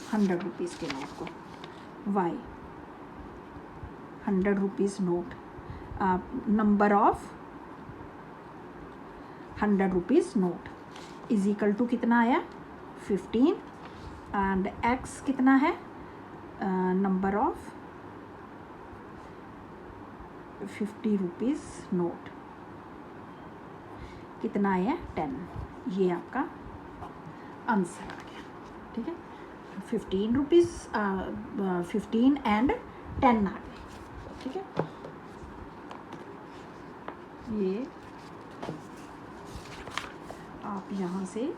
100 रुपीज़ के नोट को, y 100 rupees note, number of 100 rupees note is equal to कितना आया 15, एंड x कितना है, नंबर ऑफ 50 रुपीज़ नोट कितना आया 10, ये आपका आंसर आ गया, ठीक है। 15 रुपीज़ 15 एंड 10 आ गए, ठीक है। ये आप यहाँ से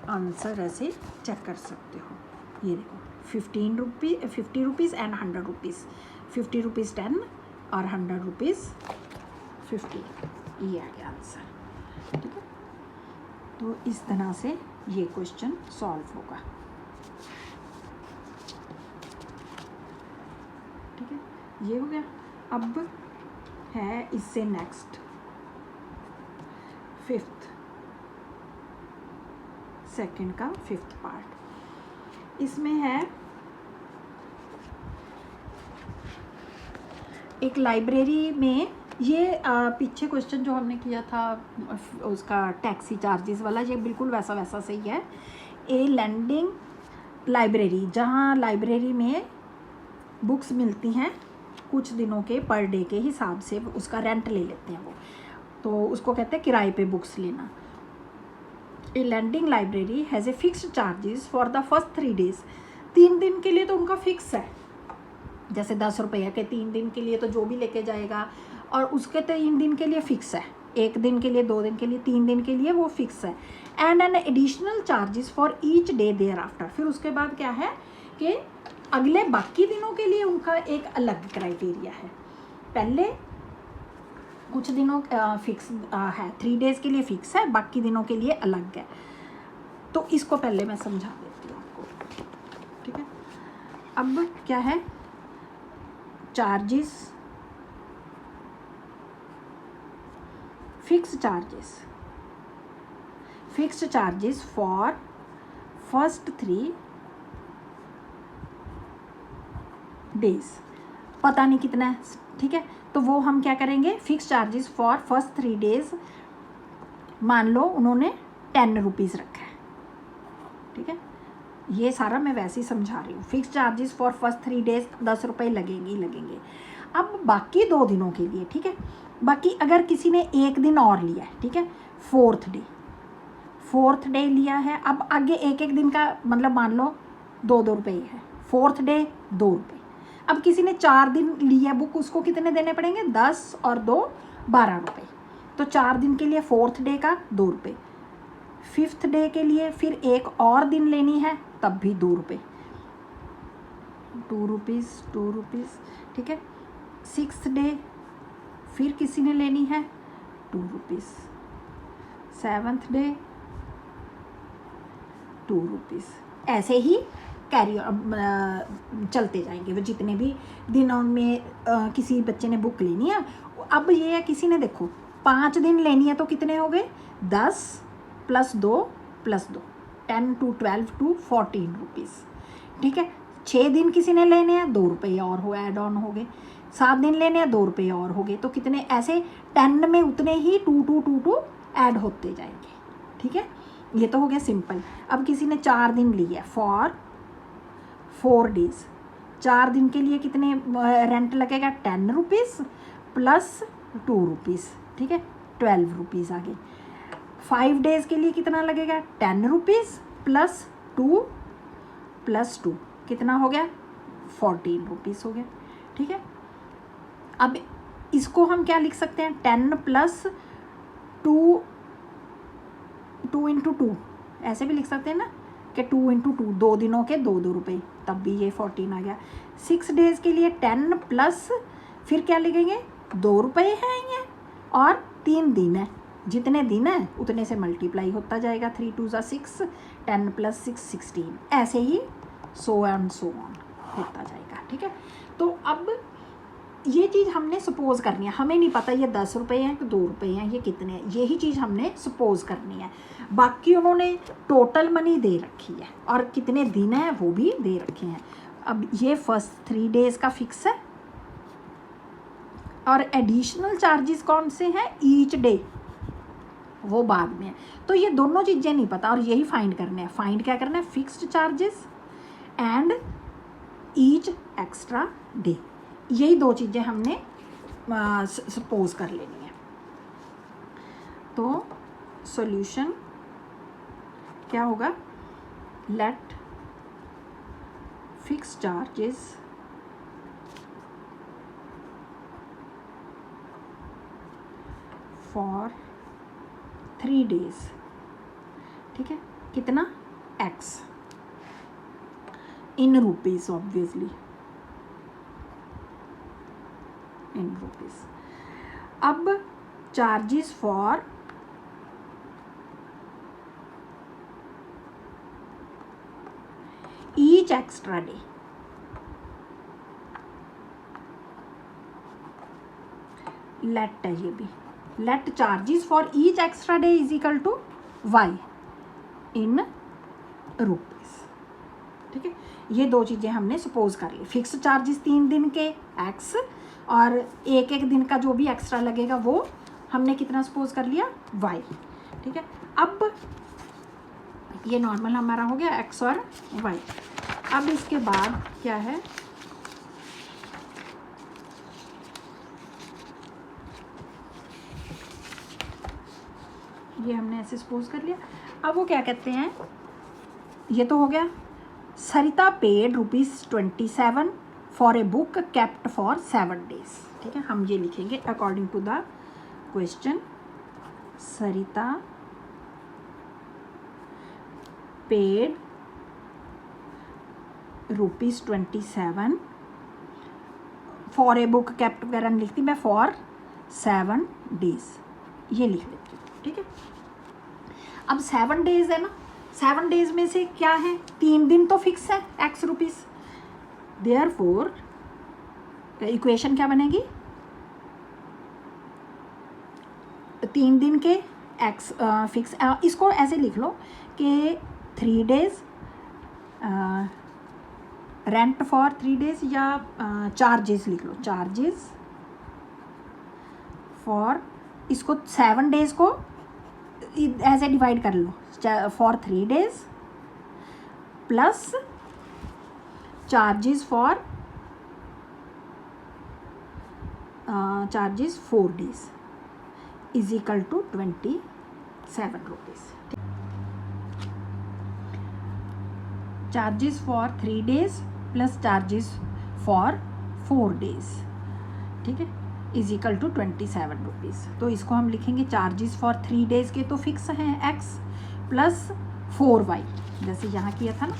आंसर ऐसे चेक कर सकते हो। ये देखो 50 रुपीज़ एंड 100 रुपीज़, 50 रुपीज़ 10 और 100 रुपीज़ 50, ये आ गया आंसर, ठीक है। तो इस तरह से ये क्वेश्चन सॉल्व होगा, ठीक है। ये हो गया। अब है इससे नेक्स्ट 5th, सेकंड का 5th पार्ट। इसमें है एक लाइब्रेरी में, ये पीछे क्वेश्चन जो हमने किया था उसका टैक्सी चार्जेस वाला, ये बिल्कुल वैसा वैसा सही है। ए लैंडिंग लाइब्रेरी, जहाँ लाइब्रेरी में बुक्स मिलती हैं कुछ दिनों के पर डे के हिसाब से, उसका रेंट ले लेते हैं वो, तो उसको कहते हैं किराए पे बुक्स लेना। A lending library has a fixed charges for the first 3 days, 3 दिन के लिए तो उनका फिक्स है, जैसे 10 रुपये के 3 दिन के लिए तो जो भी लेके जाएगा, और उसके 3 दिन के लिए फ़िक्स है, 1 दिन के लिए, 2 दिन के लिए, 3 दिन के लिए वो फिक्स है। And an additional charges for each day thereafter, फिर उसके बाद क्या है कि अगले बाकी दिनों के लिए उनका एक अलग क्राइटेरिया है। पहले कुछ दिनों फिक्स है, 3 days के लिए फिक्स है, बाकी दिनों के लिए अलग है। तो इसको पहले मैं समझा देती हूँ आपको, ठीक है। अब क्या है, charges, fixed charges for first 3 days, पता नहीं कितना है, ठीक है। तो वो हम क्या करेंगे, fix charges for first 3 days, मान लो उन्होंने 10 रुपीज़ रखा है, ठीक है। ये सारा मैं वैसे ही समझा रही हूँ। Fix charges for first 3 days 10 रुपये लगेंगे ही लगेंगे। अब बाकी 2 दिनों के लिए, ठीक है, बाकी अगर किसी ने 1 दिन और लिया है, ठीक है, 4th डे लिया है, अब आगे 1 दिन का मतलब मान लो 2 रुपये है, 4th डे 2 रुपये। अब किसी ने 4 दिन लिया बुक, उसको कितने देने पड़ेंगे, 10 और 2 12 रुपये। तो 4 दिन के लिए 4th डे का 2 रुपये, 5th डे के लिए फिर 1 और दिन लेनी है तब भी 2 रुपये, 2 रुपीज़, ठीक है। 6th डे फिर किसी ने लेनी है 2 रुपीज़, 7th डे ₹2। ऐसे ही कैरी चलते जाएंगे वो जितने भी दिनों में किसी बच्चे ने बुक लेनी है। अब ये है किसी ने देखो 5 दिन लेनी है तो कितने हो गए 10 + 2 + 2 10 to 12 to 14 रुपीज़। ठीक है, 6 दिन किसी ने लेने हैं ₹2 और हो ऐड ऑन हो गए, 7 दिन लेने हैं ₹2 और हो गए, तो कितने ऐसे 10 में उतने ही 2 ऐड होते जाएंगे। ठीक है, ये तो हो गया सिंपल। अब किसी ने 4 दिन लिया फॉर 4 डेज, 4 दिन के लिए कितने रेंट लगेगा ₹10 + ₹2। ठीक है, ₹12 आ गए। 5 डेज के लिए कितना लगेगा ₹10 + 2 + 2 कितना हो गया ₹14 हो गया। ठीक है, अब इसको हम क्या लिख सकते हैं 10 + 2 × 2 ऐसे भी लिख सकते हैं ना कि 2 × 2 2 दिनों के ₹2 तब भी ये 14 आ गया। 6 डेज़ के लिए 10 प्लस फिर क्या लिखेंगे ₹2 है ये और 3 दिन है, जितने दिन है उतने से मल्टीप्लाई होता जाएगा। 3 2 = 6, 10 + 6 16, ऐसे ही सो एंड सो ऑन होता जाएगा। ठीक है, तो अब ये चीज़ हमने सपोज करनी है, हमें नहीं पता ये ₹10 हैं कि ₹2 हैं, ये कितने हैं, यही चीज़ हमने सपोज करनी है। बाकी उन्होंने टोटल मनी दे रखी है और कितने दिन हैं वो भी दे रखे हैं। अब ये फर्स्ट 3 डेज़ का फिक्स है और एडिशनल चार्जेस कौन से हैं ईच डे वो बाद में है। तो ये दोनों चीज़ें नहीं पता और यही फाइंड करने हैं। फाइंड क्या करना है fixed charges and each extra day, यही 2 चीज़ें हमने सपोज कर लेनी है। तो सॉल्यूशन क्या होगा late fix charges for 3 days. ठीक है, कितना x in rupees, obviously in rupees. अब charges for each extra day, late है ये भी, late charges for each extra day is equal to y in rupees. ठीक है, ये 2 चीज़ें हमने सपोज कर ली। फिक्स चार्जेस 3 दिन के x और एक दिन का जो भी एक्स्ट्रा लगेगा वो हमने कितना सपोज कर लिया y। ठीक है, अब ये नॉर्मल हमारा हो गया x और y। अब इसके बाद क्या है ये हमने ऐसे सपोज कर लिया। अब वो क्या कहते हैं, ये तो हो गया Sarita paid ₹27 for a book kept for 7 days. ठीक है, हम ये लिखेंगे according to the question. Sarita paid ₹27 for a book kept वगैरह नहीं लिखती मैं, फॉर 7 डेज ये लिख देती हूँ। ठीक है, अब 7 डेज है ना, 7 डेज में से क्या है 3 दिन तो फिक्स है x रुपीज़, देयरफॉर इक्वेशन क्या बनेगी 3 दिन के x फिक्स। इसको ऐसे लिख लो कि 3 डेज रेंट फॉर 3 डेज या चार्जेस लिख लो, चार्जेस फॉर, इसको 7 डेज को ऐसे डिवाइड कर लो for 3 days plus charges for charges 4 days is equal to 27 rupees. Charges for 3 days plus charges for 4 days, ठीक है, इज इक्वल टू 27 रुपीज़। तो इसको हम लिखेंगे चार्जेस फॉर 3 डेज़ के तो फिक्स हैं x प्लस 4y, जैसे यहाँ किया था ना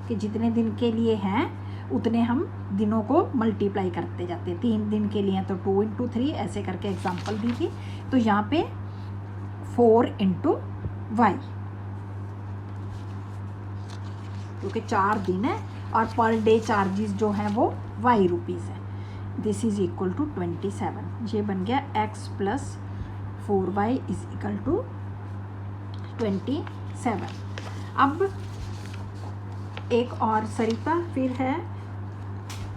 कि जितने दिन के लिए हैं उतने हम दिनों को मल्टीप्लाई करते जाते हैं। 3 दिन के लिए तो 2 × 3 ऐसे करके एग्जांपल दी थी, तो यहाँ पे 4 × y क्योंकि 4 दिन है और पर डे चार्जेस जो हैं वो y रुपीज़ है। This is equal to 27। ये बन गया x plus 4y is equal to 27। अब एक और सरिता फिर है,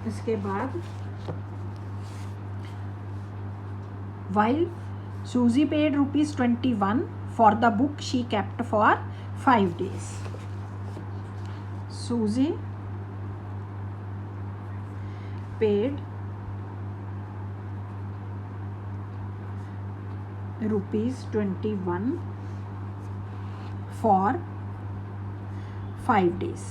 इसके बाद while Susie paid ₹21 for the book she kept for 5 days. Susie paid ₹21 for 5 days।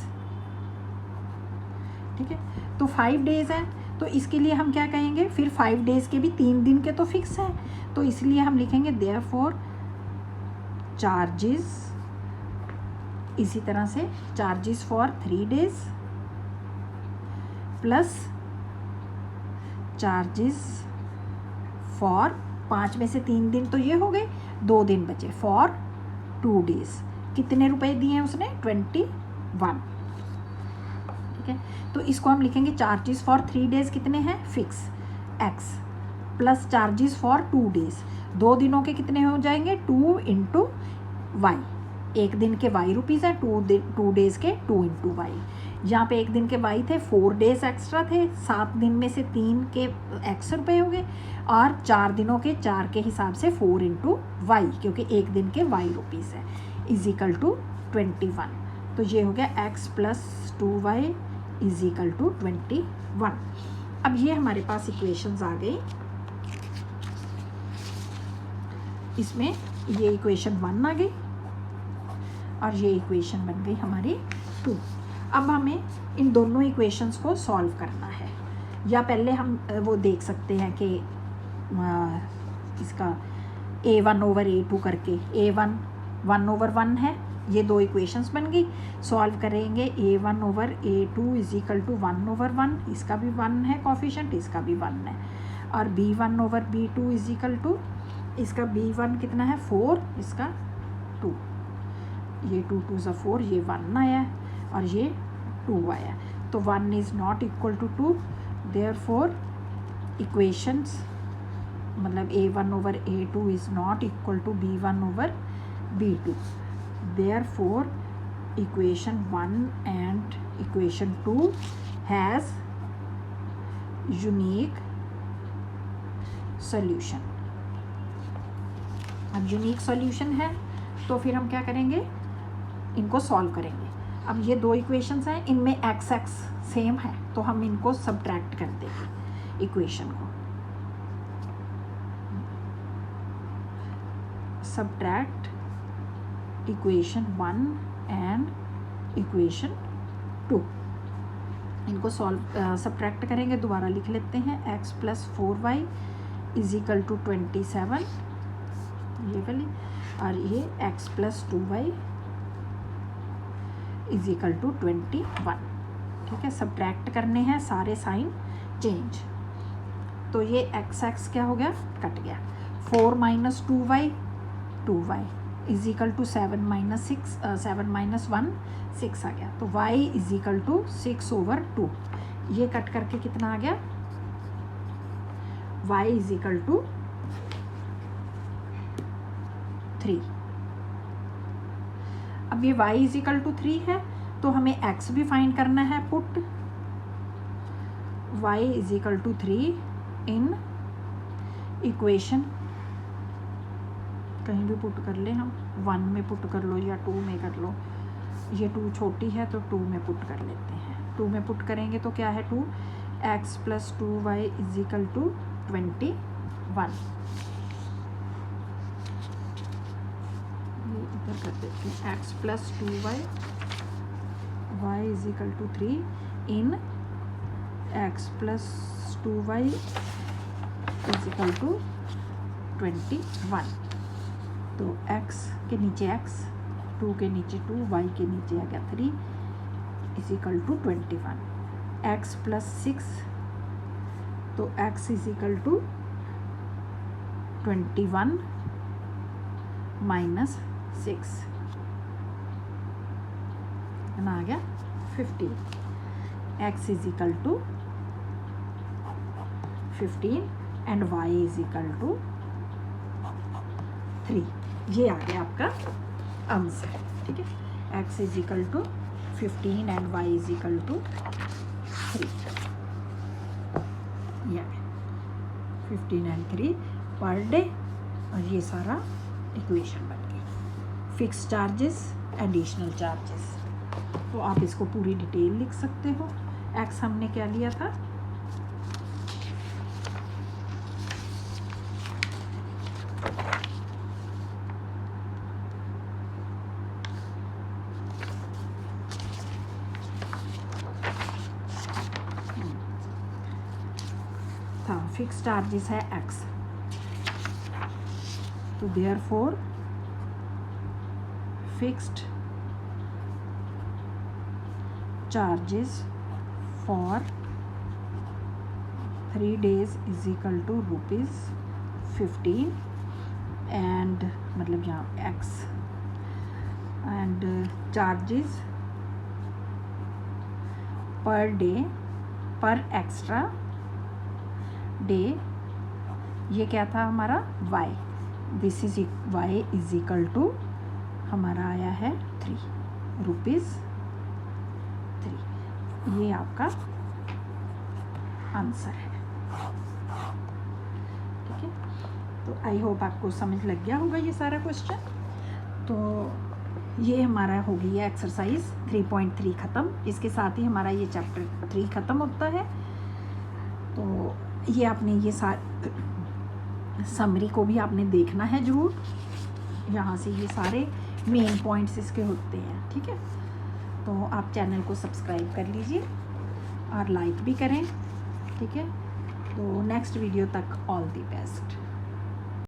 ठीक है, तो 5 डेज़ है, तो इसके लिए हम क्या कहेंगे, फिर 5 डेज़ के भी 3 दिन के तो फिक्स है, तो इसलिए हम लिखेंगे देयरफॉर चार्जेस, इसी तरह से charges for 3 days plus charges for 5 में से 3 दिन तो ये हो गए, 2 दिन बचे फॉर 2 डेज। कितने रुपए दिए हैं उसने, 21। ठीक है, तो इसको हम लिखेंगे चार्जेस फॉर 3 डेज कितने हैं, fix x plus charges for 2 days, 2 दिनों के कितने हो जाएंगे, 2 इंटू वाई। 1 दिन के y रुपीज़ है, 2 डेज के 2 इंटू वाई। यहाँ पे 1 दिन के y थे, 4 डेज एक्स्ट्रा थे, 7 दिन में से 3 के x रुपये हो गए, और 4 दिनों के 4 के हिसाब से 4 इंटू वाई, क्योंकि 1 दिन के y रुपीज़ है, इज इक्वल टू 21। तो ये हो गया x plus 2y is equal to 21। अब ये हमारे पास इक्वेशंस आ गई, इसमें ये इक्वेशन 1 आ गई और ये इक्वेशन बन गई हमारी 2। अब हमें इन दोनों इक्वेशंस को सॉल्व करना है, या पहले हम वो देख सकते हैं कि इसका a1 ओवर a2 करके, a1 1/1 है, ये 2 इक्वेशंस बन गई। सॉल्व करेंगे a1 over a2 is equal to 1/1, इसका भी 1 है कोफिशिएंट, इसका भी 1 है, और b1 over b2 is equal to, इसका b1 कितना है 4, इसका 2, ये 2 2 ज़ा 4, ये 1 आया और ये 2 आया, तो 1 is not equal to 2, therefore equations मतलब a1 over a2 is not equal to b1 over b2, therefore equation 1 and equation 2 has unique solution. अब यूनिक सॉल्यूशन है तो फिर हम क्या करेंगे, इनको सॉल्व करेंगे। अब ये 2 इक्वेशंस हैं, इनमें एक्स एक्स सेम है, तो हम इनको सब्ट्रैक्ट कर देंगे इक्वेशन को। सब्ट्रैक्ट इक्वेशन 1 एंड इक्वेशन 2, इनको सॉल्व सब्ट्रैक्ट करेंगे। दोबारा लिख लेते हैं, x plus 4y is equal to 27, ये वाली, और ये x plus 2y is equal to 21। ठीक है, सब्ट्रैक्ट करने हैं, सारे साइन चेंज, तो ये x x क्या हो गया, कट गया। 4 minus 2y 2y is equal to 7 minus 6 7 minus 1 6 आ गया, तो y is equal to 6 over 2, ये कट करके कितना आ गया, y इज इक्वल टू 3। अब ये y इज इक्वल टू 3 है, तो हमें x भी फाइंड करना है, put y is equal to 3 in equation, कहीं भी पुट कर ले हम, 1 में पुट कर लो या 2 में कर लो, ये 2 छोटी है तो 2 में पुट कर लेते हैं। 2 में पुट करेंगे तो क्या है, 2 x plus 2y is equal to 21, ये इधर कर देते हैं, x plus 2y y is equal to 3 in x plus 2y is equal to 21, तो x के नीचे x, 2 के नीचे 2, y के नीचे आ गया 3 is equal to 21, x plus 6, तो x is equal to 21 minus 6, कितना आ गया 15, x is equal to 15 and y is equal to 3। ये आ गया आपका आंसर, ठीक है। x is equal to 15 and y is equal to 3। ये 15 एंड 3 पर डे, और ये सारा इक्वेशन बन गई। फिक्स चार्जेस, एडिशनल चार्जेस, तो आप इसको पूरी डिटेल लिख सकते हो। x हमने क्या लिया था, फिक्स चार्जेस है x, तो therefore fixed charges for 3 days is equal to ₹15 and मतलब यहाँ x and charges per day per extra day, ये क्या था हमारा y, this is y is equal to हमारा आया है ₹3। ये आपका आंसर है, ठीक है। तो आई होप आपको समझ लग गया होगा ये सारा क्वेश्चन। तो ये हमारा हो गई है एक्सरसाइज 3.3 ख़त्म। इसके साथ ही हमारा ये चैप्टर 3 ख़त्म होता है। तो ये आपने ये समरी को भी आपने देखना है ज़रूर, यहाँ से ये सारे मेन पॉइंट्स इसके होते हैं, ठीक है। तो आप चैनल को सब्सक्राइब कर लीजिए और लाइक भी करें, ठीक है। तो नेक्स्ट वीडियो तक ऑल द बेस्ट।